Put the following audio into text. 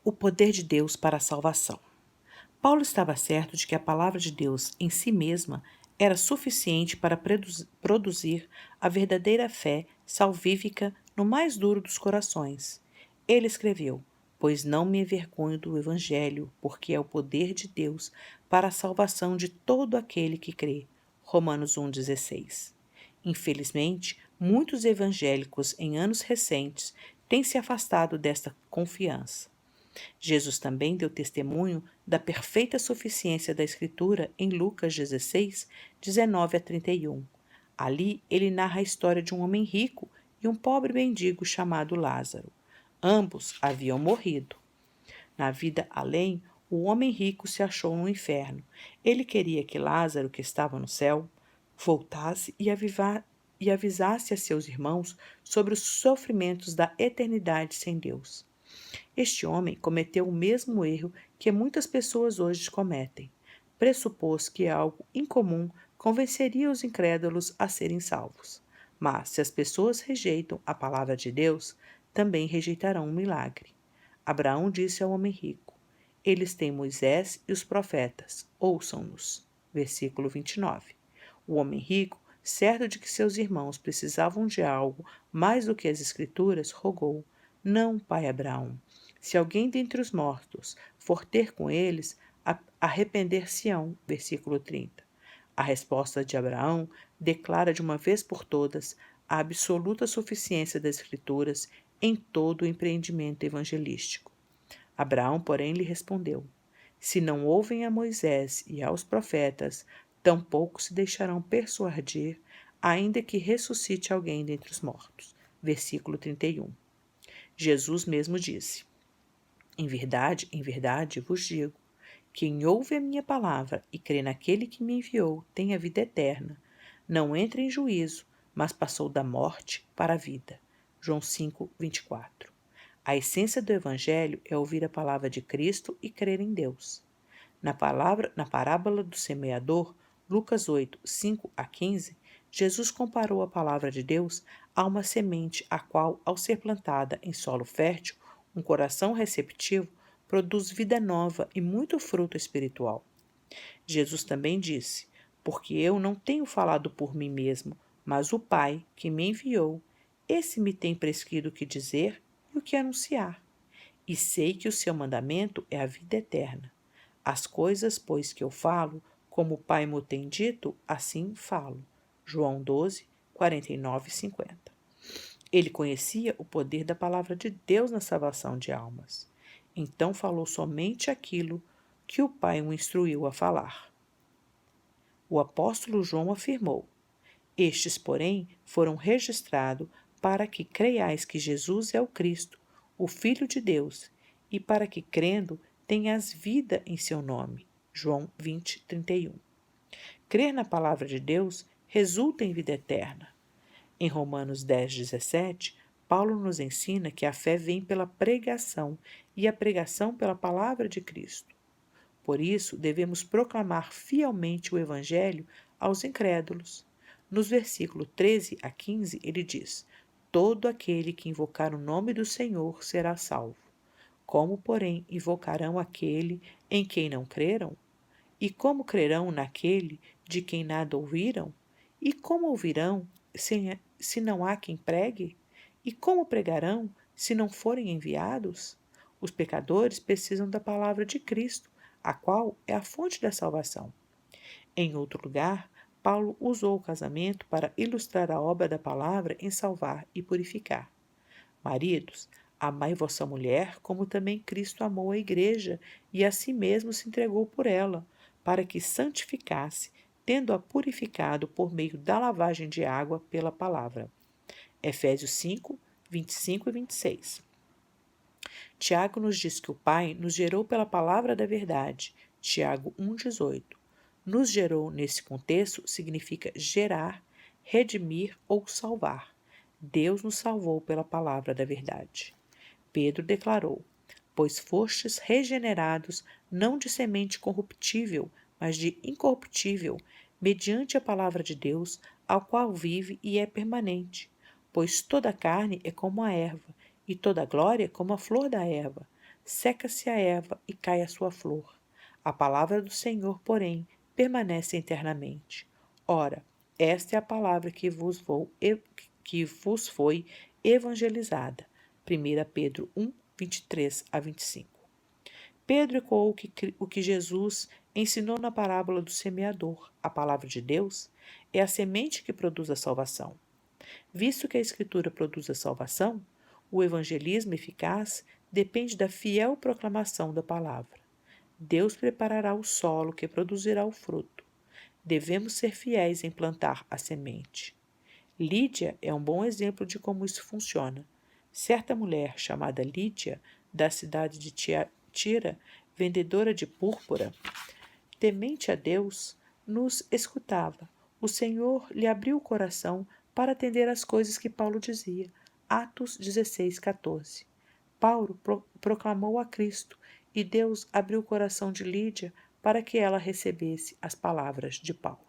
O poder de Deus para a salvação. Paulo estava certo de que a palavra de Deus em si mesma era suficiente para produzir a verdadeira fé salvífica no mais duro dos corações. Ele escreveu: Pois não me envergonho do Evangelho, porque é o poder de Deus para a salvação de todo aquele que crê. Romanos 1,16. Infelizmente, muitos evangélicos em anos recentes têm se afastado desta confiança. Jesus também deu testemunho da perfeita suficiência da Escritura em Lucas 16, 19 a 31. Ali, ele narra a história de um homem rico e um pobre mendigo chamado Lázaro. Ambos haviam morrido. Na vida além, o homem rico se achou no inferno. Ele queria que Lázaro, que estava no céu, voltasse e avisasse a seus irmãos sobre os sofrimentos da eternidade sem Deus. Este homem cometeu o mesmo erro que muitas pessoas hoje cometem. Pressupôs que algo incomum convenceria os incrédulos a serem salvos. Mas, se as pessoas rejeitam a palavra de Deus, também rejeitarão um milagre. Abraão disse ao homem rico: Eles têm Moisés e os profetas, ouçam-nos. Versículo 29. O homem rico, certo de que seus irmãos precisavam de algo mais do que as Escrituras, rogou: Não, pai Abraão. Se alguém dentre os mortos for ter com eles, arrepender-se-ão. Versículo 30. A resposta de Abraão declara de uma vez por todas a absoluta suficiência das Escrituras em todo o empreendimento evangelístico. Abraão, porém, lhe respondeu: Se não ouvem a Moisés e aos profetas, tampouco se deixarão persuadir, ainda que ressuscite alguém dentre os mortos. Versículo 31. Jesus mesmo disse: em verdade vos digo, quem ouve a minha palavra e crê naquele que me enviou tem a vida eterna. Não entra em juízo, mas passou da morte para a vida. João 5, 24. A essência do Evangelho é ouvir a palavra de Cristo e crer em Deus. Na parábola do semeador, Lucas 8, 5 a 15, Jesus comparou a palavra de Deus a uma semente a qual, ao ser plantada em solo fértil, um coração receptivo, produz vida nova e muito fruto espiritual. Jesus também disse: Porque eu não tenho falado por mim mesmo, mas o Pai, que me enviou, esse me tem prescrito o que dizer e o que anunciar. E sei que o seu mandamento é a vida eterna. As coisas, pois, que eu falo, como o Pai me tem dito, assim falo. João 12, 49 e 50. Ele conhecia o poder da palavra de Deus na salvação de almas. Então falou somente aquilo que o Pai o instruiu a falar. O apóstolo João afirmou: Estes, porém, foram registrados para que creiais que Jesus é o Cristo, o Filho de Deus, e para que, crendo, tenhas vida em seu nome. João 20, 31. Crer na palavra de Deus resulta em vida eterna. Em Romanos 10, 17, Paulo nos ensina que a fé vem pela pregação e a pregação pela palavra de Cristo. Por isso, devemos proclamar fielmente o Evangelho aos incrédulos. Nos versículos 13 a 15, ele diz: Todo aquele que invocar o nome do Senhor será salvo. Como, porém, invocarão aquele em quem não creram? E como crerão naquele de quem nada ouviram? E como ouvirão se não há quem pregue? E como pregarão se não forem enviados? Os pecadores precisam da palavra de Cristo, a qual é a fonte da salvação. Em outro lugar, Paulo usou o casamento para ilustrar a obra da palavra em salvar e purificar. Maridos, amai vossa mulher, como também Cristo amou a igreja e a si mesmo se entregou por ela, para que santificasse, tendo-a purificado por meio da lavagem de água pela palavra. Efésios 5, 25 e 26. Tiago nos diz que o Pai nos gerou pela palavra da verdade. Tiago 1,18. Nos gerou, nesse contexto, significa gerar, redimir ou salvar. Deus nos salvou pela palavra da verdade. Pedro declarou: Pois fostes regenerados não de semente corruptível, mas de incorruptível, mediante a palavra de Deus, ao qual vive e é permanente. Pois toda a carne é como a erva, e toda a glória como a flor da erva. seca-se a erva e cai a sua flor. A palavra do Senhor, porém, permanece eternamente. Ora, esta é a palavra que vos foi evangelizada. 1 Pedro 1, 23 a 25. Pedro ecoou o que Jesus ensinou na parábola do semeador. A palavra de Deus é a semente que produz a salvação. Visto que a Escritura produz a salvação, o evangelismo eficaz depende da fiel proclamação da palavra. Deus preparará o solo que produzirá o fruto. Devemos ser fiéis em plantar a semente. Lídia é um bom exemplo de como isso funciona. Certa mulher chamada Lídia, da cidade de Tira, vendedora de púrpura, temente a Deus, nos escutava. O Senhor lhe abriu o coração para atender às coisas que Paulo dizia. Atos 16, 14. Paulo proclamou a Cristo e Deus abriu o coração de Lídia para que ela recebesse as palavras de Paulo.